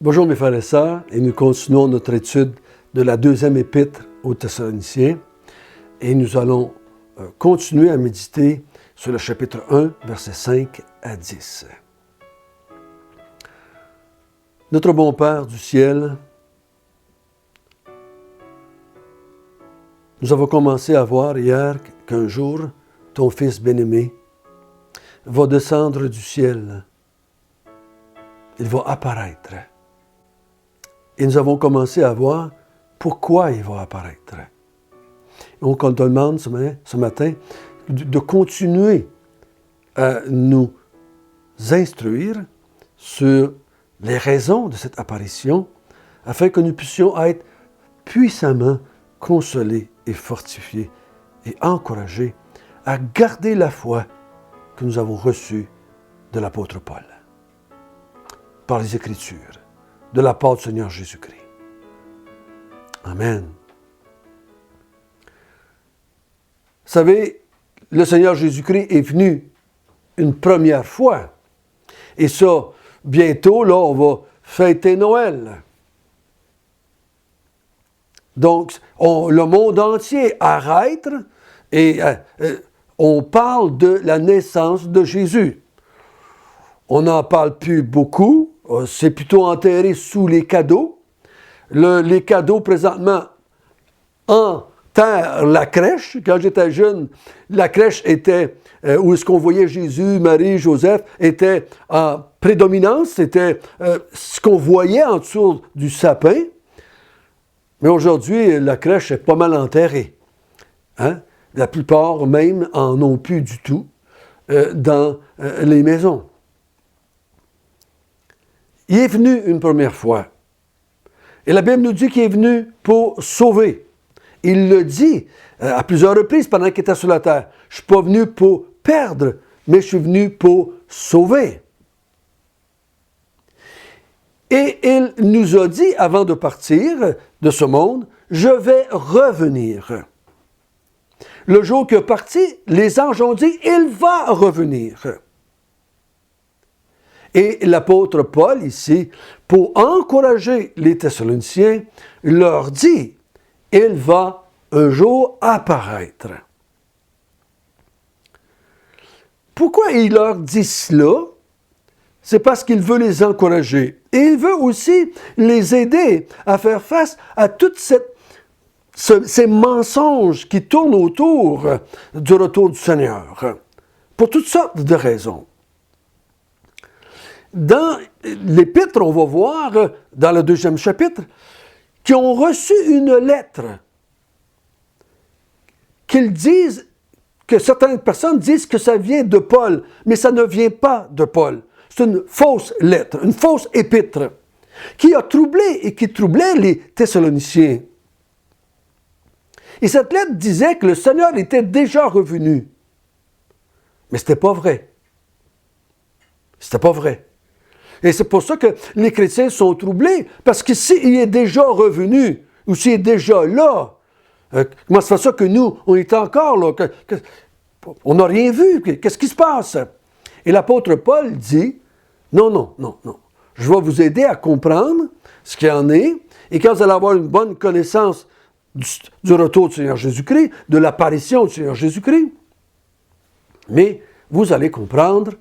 Bonjour mes frères et sœurs, et nous continuons notre étude de la deuxième épître aux Thessaloniciens et nous allons continuer à méditer sur le chapitre 1, versets 5 à 10. Notre bon Père du ciel, nous avons commencé à voir hier qu'un jour, ton Fils bien-aimé va descendre du ciel. Il va apparaître. Et nous avons commencé à voir pourquoi il va apparaître. Donc, on te demande ce matin de continuer à nous instruire sur les raisons de cette apparition afin que nous puissions être puissamment consolés et fortifiés et encouragés à garder la foi que nous avons reçue de l'apôtre Paul par les Écritures, de la part du Seigneur Jésus-Christ. Amen. Vous savez, le Seigneur Jésus-Christ est venu une première fois. Et ça, bientôt, là, on va fêter Noël. Donc, le monde entier arrête et on parle de la naissance de Jésus. On n'en parle plus beaucoup. C'est plutôt enterré sous les cadeaux. Les cadeaux, présentement, enterrent la crèche. Quand j'étais jeune, la crèche était, où est-ce qu'on voyait Jésus, Marie, Joseph, était en prédominance. C'était ce qu'on voyait en dessous du sapin. Mais aujourd'hui, la crèche est pas mal enterrée. Hein? La plupart même en ont plus du tout dans les maisons. Il est venu une première fois. Et la Bible nous dit qu'il est venu pour sauver. Il le dit à plusieurs reprises pendant qu'il était sur la terre. Je ne suis pas venu pour perdre, mais je suis venu pour sauver. Et il nous a dit, avant de partir de ce monde, je vais revenir. Le jour qu'il est parti, les anges ont dit, il va revenir. Et l'apôtre Paul, ici, pour encourager les Thessaloniciens, leur dit, il va un jour apparaître. Pourquoi il leur dit cela? C'est parce qu'il veut les encourager. Et il veut aussi les aider à faire face à toutes ces mensonges qui tournent autour du retour du Seigneur, pour toutes sortes de raisons. Dans l'épître, on va voir, dans le 2e chapitre, qu'ils ont reçu une lettre, que certaines personnes disent que ça vient de Paul, mais ça ne vient pas de Paul. C'est une fausse lettre, une fausse épître, qui a troublé et qui troublait les Thessaloniciens. Et cette lettre disait que le Seigneur était déjà revenu. Mais ce n'était pas vrai. C'était pas vrai. Et c'est pour ça que les chrétiens sont troublés, parce que s'il est déjà revenu, ou s'il est déjà là, comment ça fait ça que nous, on est encore là, on n'a rien vu, qu'est-ce qui se passe? Et l'apôtre Paul dit, non, je vais vous aider à comprendre ce qu'il y en est, et quand vous allez avoir une bonne connaissance du retour du Seigneur Jésus-Christ, de l'apparition du Seigneur Jésus-Christ, mais vous allez comprendre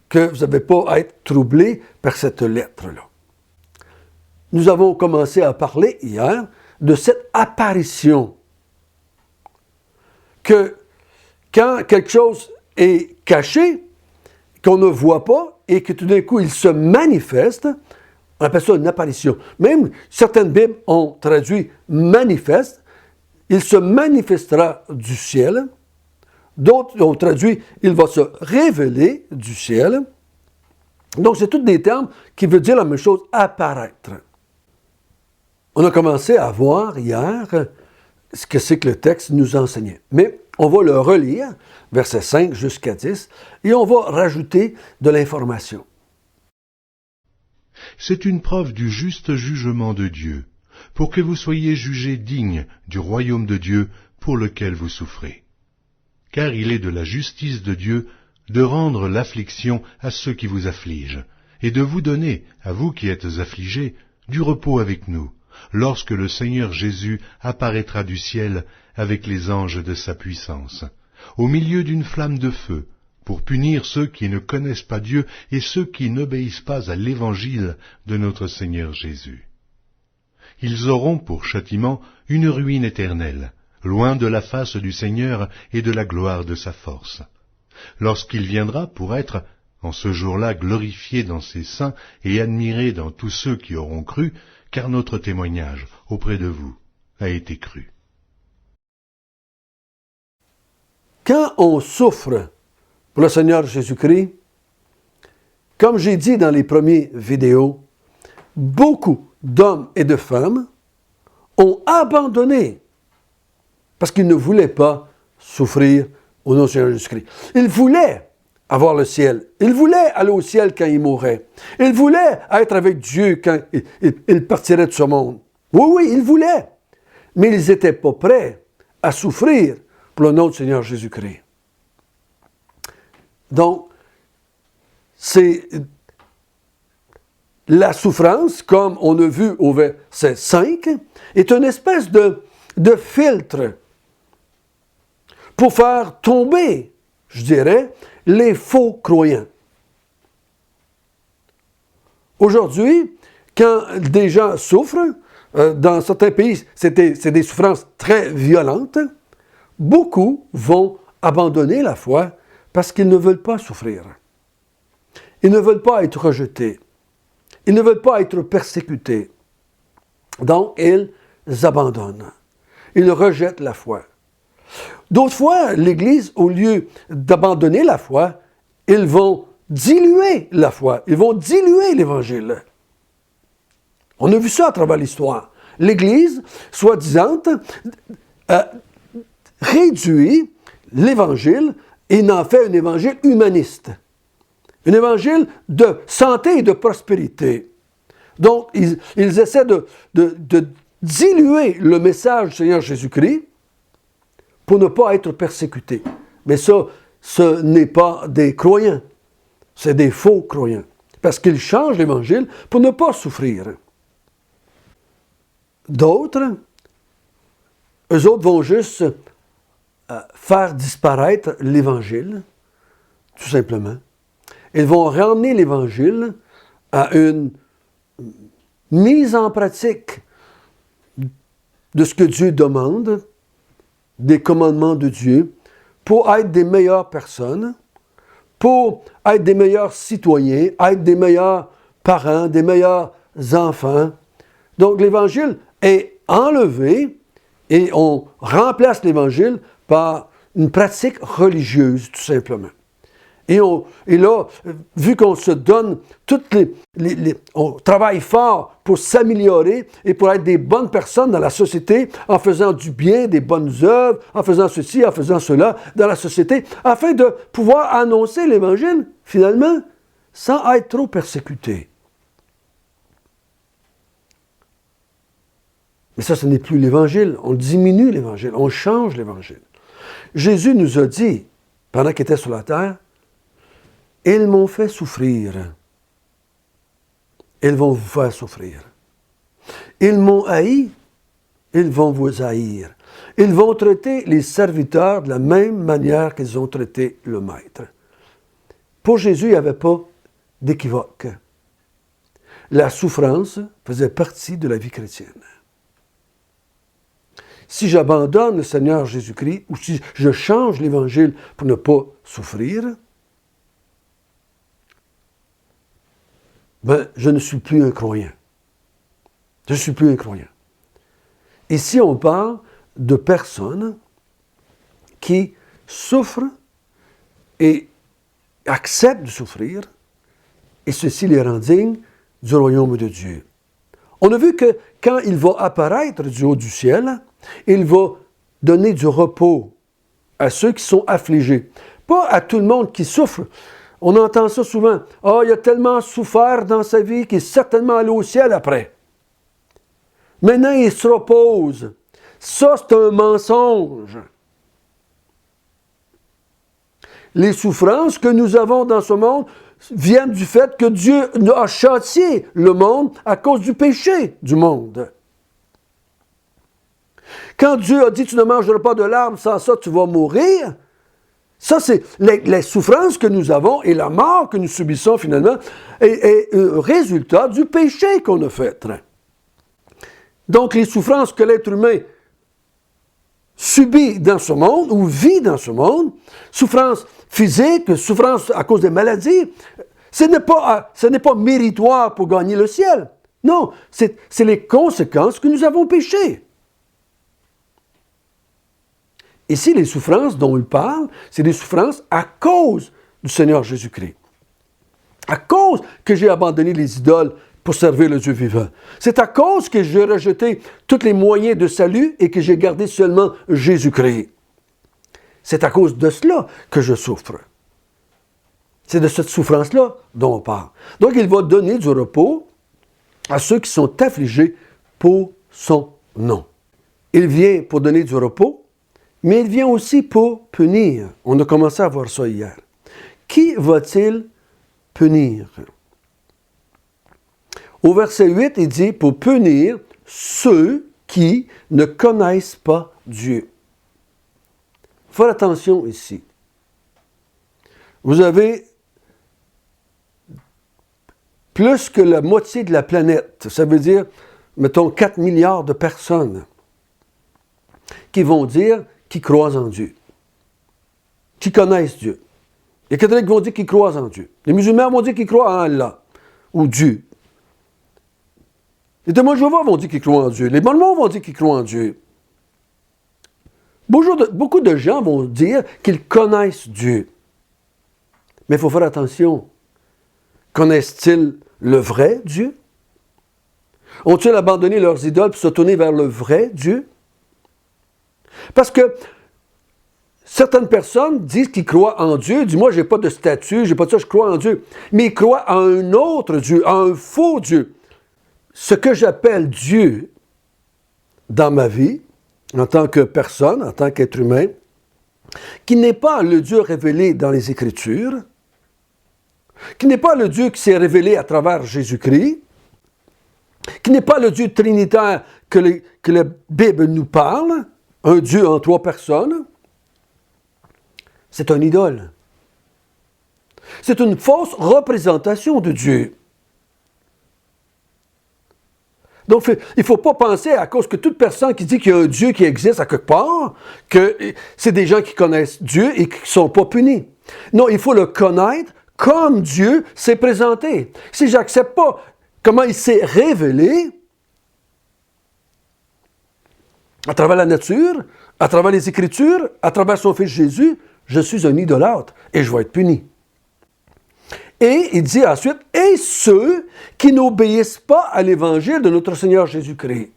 que vous n'avez pas à être troublé par cette lettre-là. Nous avons commencé à parler hier de cette apparition. Que quand quelque chose est caché, qu'on ne voit pas, et que tout d'un coup il se manifeste, on appelle ça une apparition. Même certaines Bibles ont traduit « manifeste », il se manifestera du ciel. D'autres ont traduit « il va se révéler du ciel ». Donc, c'est tous des termes qui veulent dire la même chose, apparaître. On a commencé à voir hier ce que c'est que le texte nous enseignait. Mais on va le relire, versets 5 jusqu'à 10, et on va rajouter de l'information. C'est une preuve du juste jugement de Dieu, pour que vous soyez jugés dignes du royaume de Dieu pour lequel vous souffrez. Car il est de la justice de Dieu de rendre l'affliction à ceux qui vous affligent, et de vous donner, à vous qui êtes affligés, du repos avec nous, lorsque le Seigneur Jésus apparaîtra du ciel avec les anges de sa puissance, au milieu d'une flamme de feu, pour punir ceux qui ne connaissent pas Dieu et ceux qui n'obéissent pas à l'évangile de notre Seigneur Jésus. Ils auront pour châtiment une ruine éternelle, loin de la face du Seigneur et de la gloire de sa force. Lorsqu'il viendra pour être, en ce jour-là, glorifié dans ses saints et admiré dans tous ceux qui auront cru, car notre témoignage auprès de vous a été cru. Quand on souffre pour le Seigneur Jésus-Christ, comme j'ai dit dans les premières vidéos, beaucoup d'hommes et de femmes ont abandonné parce qu'ils ne voulaient pas souffrir au nom du Seigneur Jésus-Christ. Ils voulaient avoir le ciel. Ils voulaient aller au ciel quand ils mourraient. Ils voulaient être avec Dieu quand ils partiraient de ce monde. Oui, ils voulaient. Mais ils n'étaient pas prêts à souffrir pour le nom du Seigneur Jésus-Christ. Donc, c'est la souffrance, comme on a vu au verset 5, est une espèce de filtre pour faire tomber, je dirais, les faux croyants. Aujourd'hui, quand des gens souffrent, dans certains pays, c'est des souffrances très violentes, beaucoup vont abandonner la foi parce qu'ils ne veulent pas souffrir. Ils ne veulent pas être rejetés. Ils ne veulent pas être persécutés. Donc, ils abandonnent. Ils rejettent la foi. D'autres fois, l'Église, au lieu d'abandonner la foi, ils vont diluer la foi. Ils vont diluer l'Évangile. On a vu ça à travers l'histoire. L'Église, soi-disant, réduit l'Évangile et n'en fait un évangile humaniste. Un évangile de santé et de prospérité. Donc, ils essaient de diluer le message du Seigneur Jésus-Christ pour ne pas être persécutés. Mais ça, ce n'est pas des croyants. C'est des faux croyants. Parce qu'ils changent l'Évangile pour ne pas souffrir. D'autres, eux autres vont juste faire disparaître l'Évangile, tout simplement. Ils vont ramener l'Évangile à une mise en pratique de ce que Dieu demande, des commandements de Dieu, pour être des meilleures personnes, pour être des meilleurs citoyens, être des meilleurs parents, des meilleurs enfants. Donc l'Évangile est enlevé et on remplace l'Évangile par une pratique religieuse, tout simplement. Et là, vu qu'on se donne on travaille fort pour s'améliorer et pour être des bonnes personnes dans la société, en faisant du bien, des bonnes œuvres, en faisant ceci, en faisant cela dans la société, afin de pouvoir annoncer l'Évangile, finalement, sans être trop persécuté. Mais ça, ce n'est plus l'Évangile. On diminue l'Évangile, on change l'Évangile. Jésus nous a dit, pendant qu'il était sur la terre, « Ils m'ont fait souffrir. Ils vont vous faire souffrir. Ils m'ont haï. Ils vont vous haïr. Ils vont traiter les serviteurs de la même manière qu'ils ont traité le Maître. » Pour Jésus, il n'y avait pas d'équivoque. La souffrance faisait partie de la vie chrétienne. Si j'abandonne le Seigneur Jésus-Christ, ou si je change l'Évangile pour ne pas souffrir, je ne suis plus un croyant. Je ne suis plus un croyant. Ici, on parle de personnes qui souffrent et acceptent de souffrir, et ceci les rend dignes du royaume de Dieu. On a vu que quand il va apparaître du haut du ciel, il va donner du repos à ceux qui sont affligés. Pas à tout le monde qui souffre. On entend ça souvent. « Ah, il a tellement souffert dans sa vie qu'il est certainement allé au ciel après. » Maintenant, il se repose. Ça, c'est un mensonge. Les souffrances que nous avons dans ce monde viennent du fait que Dieu a châtié le monde à cause du péché du monde. Quand Dieu a dit « Tu ne mangeras pas de l'arbre, sans ça tu vas mourir », ça c'est les souffrances que nous avons et la mort que nous subissons finalement est un résultat du péché qu'on a fait. Donc les souffrances que l'être humain subit dans ce monde ou vit dans ce monde, souffrance physique, souffrance à cause des maladies, ce n'est pas méritoire pour gagner le ciel. Non, c'est les conséquences que nous avons péché. Ici, les souffrances dont il parle, c'est des souffrances à cause du Seigneur Jésus-Christ. À cause que j'ai abandonné les idoles pour servir le Dieu vivant. C'est à cause que j'ai rejeté tous les moyens de salut et que j'ai gardé seulement Jésus-Christ. C'est à cause de cela que je souffre. C'est de cette souffrance-là dont on parle. Donc, il va donner du repos à ceux qui sont affligés pour son nom. Il vient pour donner du repos, mais il vient aussi pour punir. On a commencé à voir ça hier. Qui va-t-il punir? Au verset 8, il dit, pour punir ceux qui ne connaissent pas Dieu. Faites attention ici. Vous avez plus que la moitié de la planète, ça veut dire, mettons, 4 milliards de personnes qui vont dire qu'ils croient en Dieu, qui connaissent Dieu. Les catholiques vont dire qu'ils croient en Dieu. Les musulmans vont dire qu'ils croient en Allah, ou Dieu. Les témoins de Jéhovah vont dire qu'ils croient en Dieu. Les Mormons vont dire qu'ils croient en Dieu. Beaucoup de gens vont dire qu'ils connaissent Dieu. Mais il faut faire attention. Connaissent-ils le vrai Dieu? Ont-ils abandonné leurs idoles pour se tourner vers le vrai Dieu? Parce que certaines personnes disent qu'ils croient en Dieu, disent « Moi, je n'ai pas de statut, je n'ai pas de ça, je crois en Dieu. » Mais ils croient en un autre Dieu, en un faux Dieu. Ce que j'appelle Dieu dans ma vie, en tant que personne, en tant qu'être humain, qui n'est pas le Dieu révélé dans les Écritures, qui n'est pas le Dieu qui s'est révélé à travers Jésus-Christ, qui n'est pas le Dieu trinitaire que la Bible nous parle, un Dieu en 3 personnes, c'est un idole. C'est une fausse représentation de Dieu. Donc, il ne faut pas penser à cause que toute personne qui dit qu'il y a un Dieu qui existe à quelque part, que c'est des gens qui connaissent Dieu et qui ne sont pas punis. Non, il faut le connaître comme Dieu s'est présenté. Si je n'accepte pas comment il s'est révélé, à travers la nature, à travers les Écritures, à travers son Fils Jésus, je suis un idolâtre et je vais être puni. Et il dit ensuite, « Et ceux qui n'obéissent pas à l'Évangile de notre Seigneur Jésus-Christ. »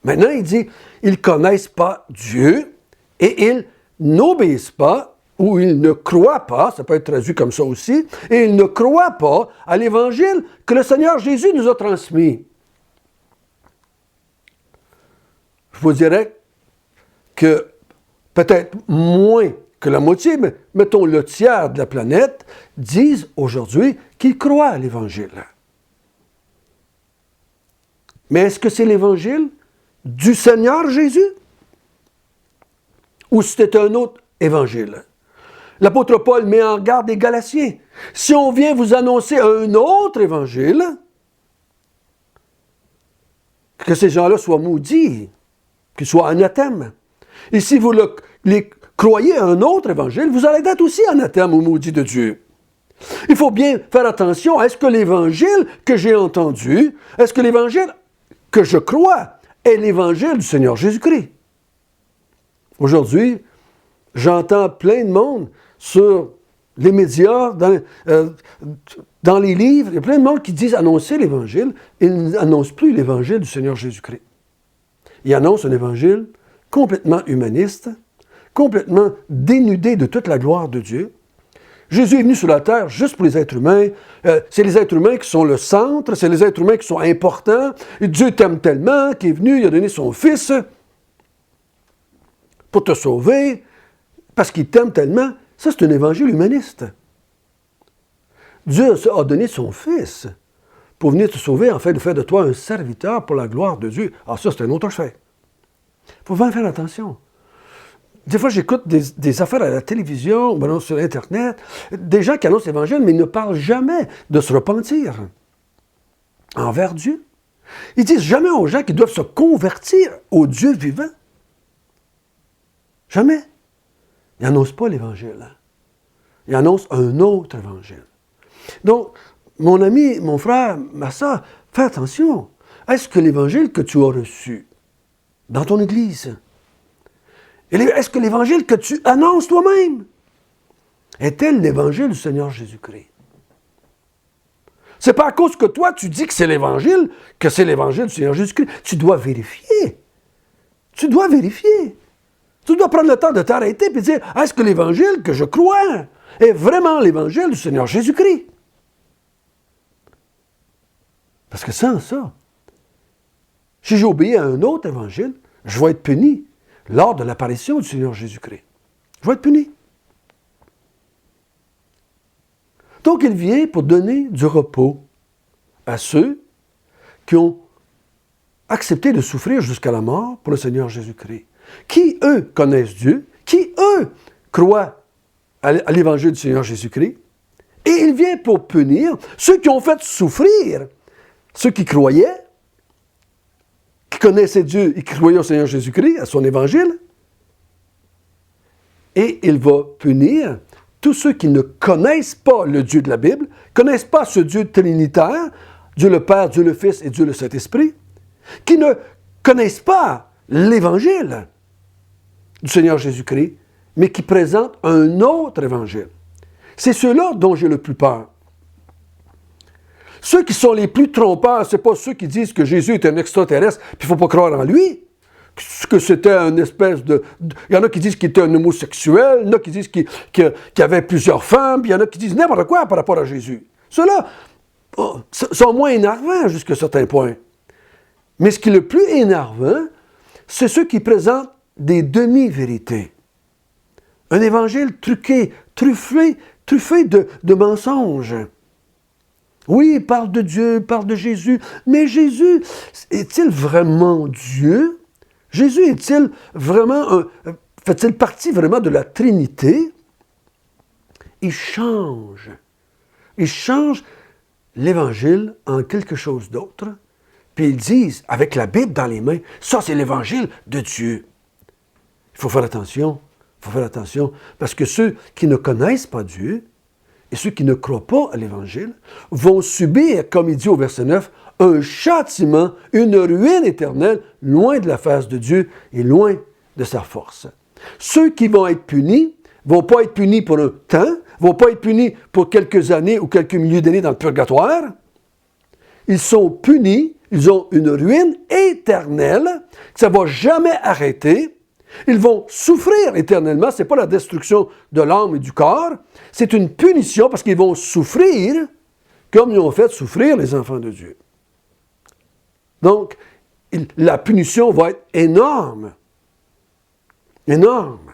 Maintenant, il dit, ils ne connaissent pas Dieu et ils n'obéissent pas ou ils ne croient pas, ça peut être traduit comme ça aussi, et ils ne croient pas à l'Évangile que le Seigneur Jésus nous a transmis. Je vous dirais que peut-être moins que la moitié, mais mettons le tiers de la planète, disent aujourd'hui qu'ils croient à l'Évangile. Mais est-ce que c'est l'Évangile du Seigneur Jésus? Ou c'était un autre Évangile? L'apôtre Paul met en garde les Galatiens. Si on vient vous annoncer un autre Évangile, que ces gens-là soient maudits, qu'ils soient anathèmes. Et si vous les croyez à un autre évangile, vous allez être aussi anathème ou maudit de Dieu. Il faut bien faire attention, est-ce que l'évangile que j'ai entendu, est-ce que l'évangile que je crois est l'évangile du Seigneur Jésus-Christ? Aujourd'hui, j'entends plein de monde sur les médias, dans les livres, il y a plein de monde qui disent annoncer l'évangile, ils n'annoncent plus l'évangile du Seigneur Jésus-Christ. Ils annoncent un évangile complètement humaniste, complètement dénudé de toute la gloire de Dieu. Jésus est venu sur la terre juste pour les êtres humains. C'est les êtres humains qui sont le centre, c'est les êtres humains qui sont importants. Et Dieu t'aime tellement qu'il est venu, il a donné son Fils pour te sauver, parce qu'il t'aime tellement. Ça, c'est un évangile humaniste. Dieu a donné son Fils pour venir te sauver, afin de faire de toi un serviteur pour la gloire de Dieu. Alors ça, c'est un autre fait. Il faut vraiment faire attention. Des fois, j'écoute des affaires à la télévision, ou sur Internet, des gens qui annoncent l'Évangile, mais ils ne parlent jamais de se repentir envers Dieu. Ils disent jamais aux gens qu'ils doivent se convertir au Dieu vivant. Jamais. Ils n'annoncent pas l'Évangile. Hein? Ils annoncent un autre Évangile. Donc, mon ami, mon frère, ma soeur, fais attention. Est-ce que l'Évangile que tu as reçu dans ton Église, est-ce que l'Évangile que tu annonces toi-même est-elle l'Évangile du Seigneur Jésus-Christ? C'est pas à cause que toi, tu dis que c'est l'Évangile du Seigneur Jésus-Christ. Tu dois vérifier. Tu dois vérifier. Tu dois prendre le temps de t'arrêter et dire, est-ce que l'Évangile que je crois est vraiment l'Évangile du Seigneur Jésus-Christ? Parce que sans ça, si j'ai obéi à un autre Évangile, je vais être puni lors de l'apparition du Seigneur Jésus-Christ. Je vais être puni. Donc, il vient pour donner du repos à ceux qui ont accepté de souffrir jusqu'à la mort pour le Seigneur Jésus-Christ. Qui, eux, connaissent Dieu, qui, eux, croient à l'Évangile du Seigneur Jésus-Christ. Et il vient pour punir ceux qui ont fait souffrir, ceux qui croyaient, qui connaissaient Dieu et qui croyaient au Seigneur Jésus-Christ, à son Évangile. Et il va punir tous ceux qui ne connaissent pas le Dieu de la Bible, ne connaissent pas ce Dieu trinitaire, Dieu le Père, Dieu le Fils et Dieu le Saint-Esprit, qui ne connaissent pas l'Évangile du Seigneur Jésus-Christ, mais qui présentent un autre Évangile. C'est ceux-là dont j'ai le plus peur. Ceux qui sont les plus trompeurs, ce n'est pas ceux qui disent que Jésus est un extraterrestre, puis il ne faut pas croire en lui, que c'était une espèce de... Il y en a qui disent qu'il était un homosexuel, il y en a qui disent qu'il avait plusieurs femmes, puis il y en a qui disent n'importe quoi par rapport à Jésus. Ceux-là sont moins énervants jusqu'à un certain point. Mais ce qui est le plus énervant, c'est ceux qui présentent des demi-vérités. Un évangile truqué, truffé de mensonges. Oui, il parle de Dieu, il parle de Jésus, mais Jésus est-il vraiment Dieu? Jésus est-il vraiment fait-il partie vraiment de la Trinité? Il change l'Évangile en quelque chose d'autre, puis ils disent, avec la Bible dans les mains, ça c'est l'Évangile de Dieu. Il faut faire attention, parce que ceux qui ne connaissent pas Dieu, et ceux qui ne croient pas à l'Évangile, vont subir, comme il dit au verset 9, un châtiment, une ruine éternelle, loin de la face de Dieu et loin de sa force. Ceux qui vont être punis ne vont pas être punis pour un temps, ne vont pas être punis pour quelques années ou quelques milliers d'années dans le purgatoire. Ils sont punis, ils ont une ruine éternelle, que ça ne va jamais arrêter. Ils vont souffrir éternellement. Ce n'est pas la destruction de l'âme et du corps. C'est une punition parce qu'ils vont souffrir comme ils ont fait souffrir les enfants de Dieu. Donc, la punition va être énorme. Énorme.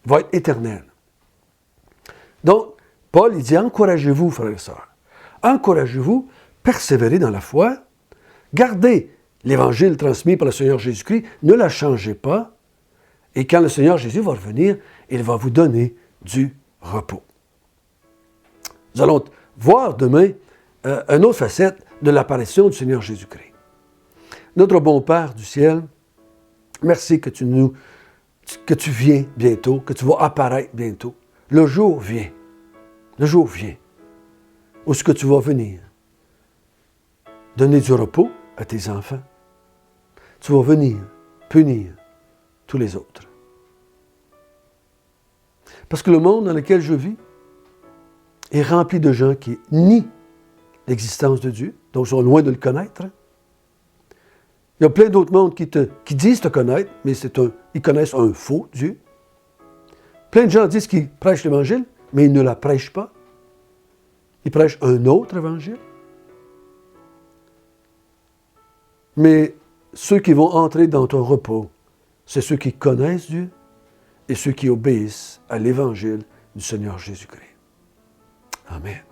Va être éternelle. Donc, Paul, il dit, encouragez-vous, frères et sœurs. Encouragez-vous, persévérez dans la foi, gardez l'Évangile transmis par le Seigneur Jésus-Christ, ne la changez pas, et quand le Seigneur Jésus va revenir, il va vous donner du repos. Nous allons voir demain une autre facette de l'apparition du Seigneur Jésus-Christ. Notre bon Père du ciel, merci que tu viens bientôt, que tu vas apparaître bientôt. Le jour vient. Le jour vient. Où est-ce que tu vas venir? Donner du repos à tes enfants. Tu vas venir punir tous les autres. Parce que le monde dans lequel je vis est rempli de gens qui nient l'existence de Dieu, donc sont loin de le connaître. Il y a plein d'autres mondes qui disent te connaître, mais ils connaissent un faux Dieu. Plein de gens disent qu'ils prêchent l'Évangile, mais ils ne la prêchent pas. Ils prêchent un autre Évangile. Mais ceux qui vont entrer dans ton repos, c'est ceux qui connaissent Dieu et ceux qui obéissent à l'Évangile du Seigneur Jésus-Christ. Amen.